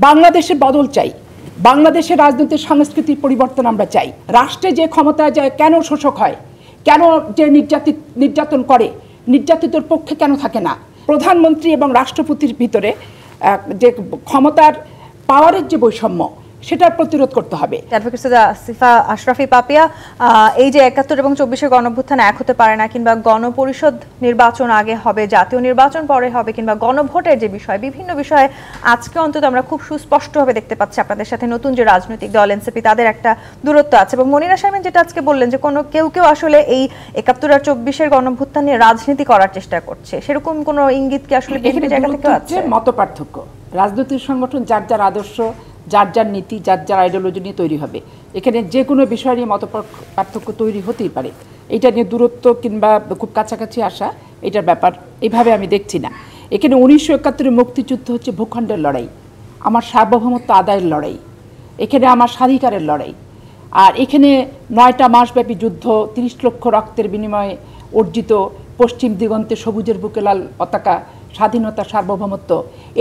বাংলাদেশের বদল চাই, বাংলাদেশের রাজনৈতিক সংস্কৃতির পরিবর্তন আমরা চাই। রাষ্ট্রে যে ক্ষমতায় যায় কেন শোষক হয়, কেন যে নির্যাতন করে, নির্যাতিতর পক্ষে কেন থাকে না, প্রধানমন্ত্রী এবং রাষ্ট্রপতির ভিতরে যে ক্ষমতার পাওয়ারের যে বৈষম্য সেটার প্রতিরোধ করতে হবে। সিফা আশরাফি পাপিয়া, এই যে ৭১ এবং ২৪-এর গণঅভ্যুত্থান এক হতে পারে না, কিংবা গণপরিষদ নির্বাচন আগে হবে, জাতীয় নির্বাচন পরে হবে, কিংবা গণভোটের যে বিষয়, বিভিন্ন বিষয়ে আজকে অন্তত আমরা খুব সুস্পষ্টভাবে দেখতে পাচ্ছি আপনাদের সাথে নতুন যে রাজনৈতিক দল এনসিপি তাদের একটা দূরত্ব আছে। এবং মনিরা শারমিন যেটা আজকে বললেন যে কেউ আসলে এই ৭১ আর ২৪-এর গণঅভ্যুত্থান নিয়ে রাজনীতি করার চেষ্টা করছে, সেরকম কোনো ইঙ্গিত কি আসলে বিএনপি জায়গা থেকে আছে? মত পার্থক্য, রাজনৈতিক সংগঠন যার যার আদর্শ, যার যার নীতি, যার যার আইডিওলজি নিয়ে তৈরি হবে। এখানে যে কোনো বিষয় নিয়ে মত পার্থক্য তৈরি হতেই পারে। এটা নিয়ে দূরত্ব কিংবা খুব কাছাকাছি আসা এটার ব্যাপার এইভাবে আমি দেখছি না। এখানে ১৯৭১-এর মুক্তিযুদ্ধ হচ্ছে ভূখণ্ডের লড়াই, আমার সার্বভৌমত্ব আদায়ের লড়াই, এখানে আমার স্বাধিকারের লড়াই। আর এখানে ৯টা মাসব্যাপী যুদ্ধ, ৩০ লক্ষ রক্তের বিনিময়ে অর্জিত পশ্চিম দিগন্তে সবুজের বুকে লাল পতাকা, স্বাধীনতা, সার্বভৌমত্ব,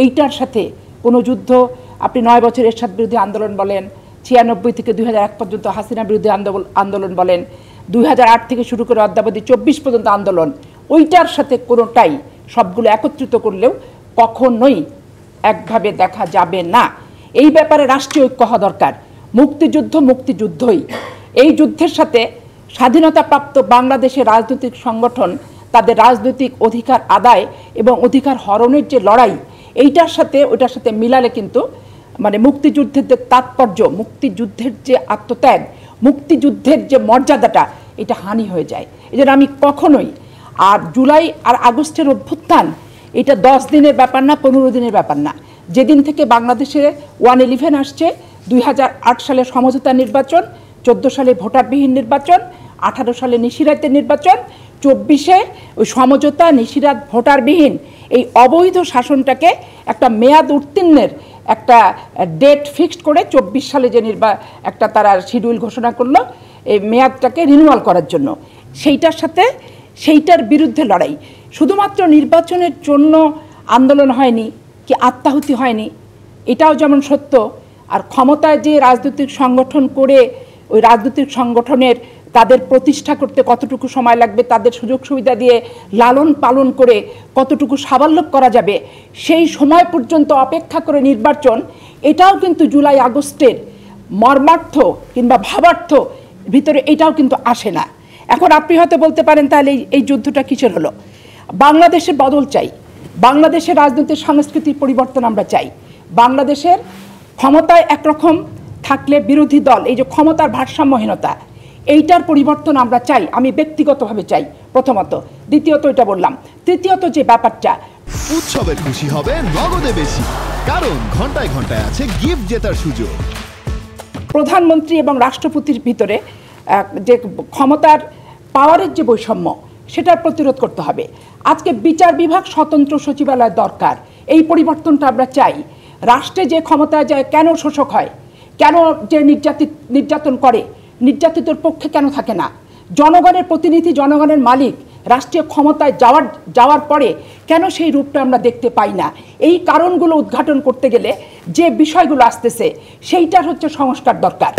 এইটার সাথে কোনো যুদ্ধ আপনি ৯ বছর এরশাদ বিরোধী আন্দোলন বলেন, ৯৬ থেকে ২০০১ পর্যন্ত হাসিনা বিরোধী আন্দোলন বলেন, ২০০৮ থেকে শুরু করে অদ্যাবধি ২৪ পর্যন্ত আন্দোলন, ওইটার সাথে কোনোটাই সবগুলো একত্রিত করলেও কখনোই একভাবে দেখা যাবে না। এই ব্যাপারে রাষ্ট্রীয় ঐক্য হওয়া দরকার। মুক্তিযুদ্ধ মুক্তিযুদ্ধই, এই যুদ্ধের সাথে স্বাধীনতাপ্রাপ্ত বাংলাদেশের রাজনৈতিক সংগঠন তাদের রাজনৈতিক অধিকার আদায় এবং অধিকার হরণের যে লড়াই, এইটার সাথে ওইটার সাথে মিলালে কিন্তু মানে মুক্তিযুদ্ধের যে তাৎপর্য, মুক্তিযুদ্ধের যে আত্মত্যাগ, মুক্তিযুদ্ধের যে মর্যাদাটা, এটা হানি হয়ে যায়। এই জন্য আমি কখনোই, আর জুলাই আর আগস্টের অভ্যুত্থান এটা ১০ দিনের ব্যাপার না, ১৫ দিনের ব্যাপার না। যেদিন থেকে বাংলাদেশে 111 আসছে, ২০০৮ সালে সমঝোতা নির্বাচন, ১৪ সালে ভোটারবিহীন নির্বাচন, ১৮ সালে নিশিরাতের নির্বাচন, ২৪-এ ওই সমঝোতা, নিশিরাত, ভোটারবিহীন এই অবৈধ শাসনটাকে একটা মেয়াদ উত্তীর্ণের একটা ডেট ফিক্সড করে ২৪ সালে যে একটা তারা শিডিউল ঘোষণা করলো এই মেয়াদটাকে রিনিউয়াল করার জন্য, সেইটার বিরুদ্ধে লড়াই। শুধুমাত্র নির্বাচনের জন্য আন্দোলন হয়নি কি আত্মাহুতি হয়নি, এটাও যেমন সত্য। আর ক্ষমতায় যে রাজনৈতিক সংগঠন করে ওই রাজনৈতিক সংগঠনের তাদের প্রতিষ্ঠা করতে কতটুকু সময় লাগবে, তাদের সুযোগ সুবিধা দিয়ে লালন পালন করে কতটুকু সাবাল্য করা যাবে, সেই সময় পর্যন্ত অপেক্ষা করে নির্বাচন, এটাও কিন্তু জুলাই আগস্টের মর্মার্থ কিংবা ভাবার্থ ভিতরে এটাও কিন্তু আসে না। এখন আপনি হয়তো বলতে পারেন তাহলে এই যুদ্ধটা কিসের হলো? বাংলাদেশের বদল চাই, বাংলাদেশের রাজনৈতিক সংস্কৃতির পরিবর্তন আমরা চাই। বাংলাদেশের ক্ষমতায় একরকম থাকলে বিরোধী দল, এই যে ক্ষমতার ভারসাম্যহীনতা, এইটার পরিবর্তন আমরা চাই। আমি ব্যক্তিগতভাবে চাই প্রথমত, দ্বিতীয়ত এটা বললাম, তৃতীয়ত যে ব্যাপারটা, উৎসবে খুশি হবে নগদে বেশি, কারণ ঘন্টায় ঘন্টায় আছে গিফট জেতার সুযোগ। প্রধানমন্ত্রী এবং রাষ্ট্রপতির ভিতরে যে ক্ষমতার পাওয়ারের যে বৈষম্য সেটার প্রতিরোধ করতে হবে। আজকে বিচার বিভাগ স্বতন্ত্র সচিবালয় দরকার, এই পরিবর্তনটা আমরা চাই। রাষ্ট্রে যে ক্ষমতায় যায় কেন শোষক হয়, কেন যে নির্যাতন করে, নির্যাতিতর পক্ষে কেন থাকে না, জনগণের প্রতিনিধি, জনগণের মালিক রাষ্ট্রীয় ক্ষমতায় যাওয়ার পরে কেন সেই রূপটা আমরা দেখতে পাই না, এই কারণগুলো উদ্ঘাটন করতে গেলে যে বিষয়গুলো আসতেছে সেইটার হচ্ছে সংস্কার দরকার।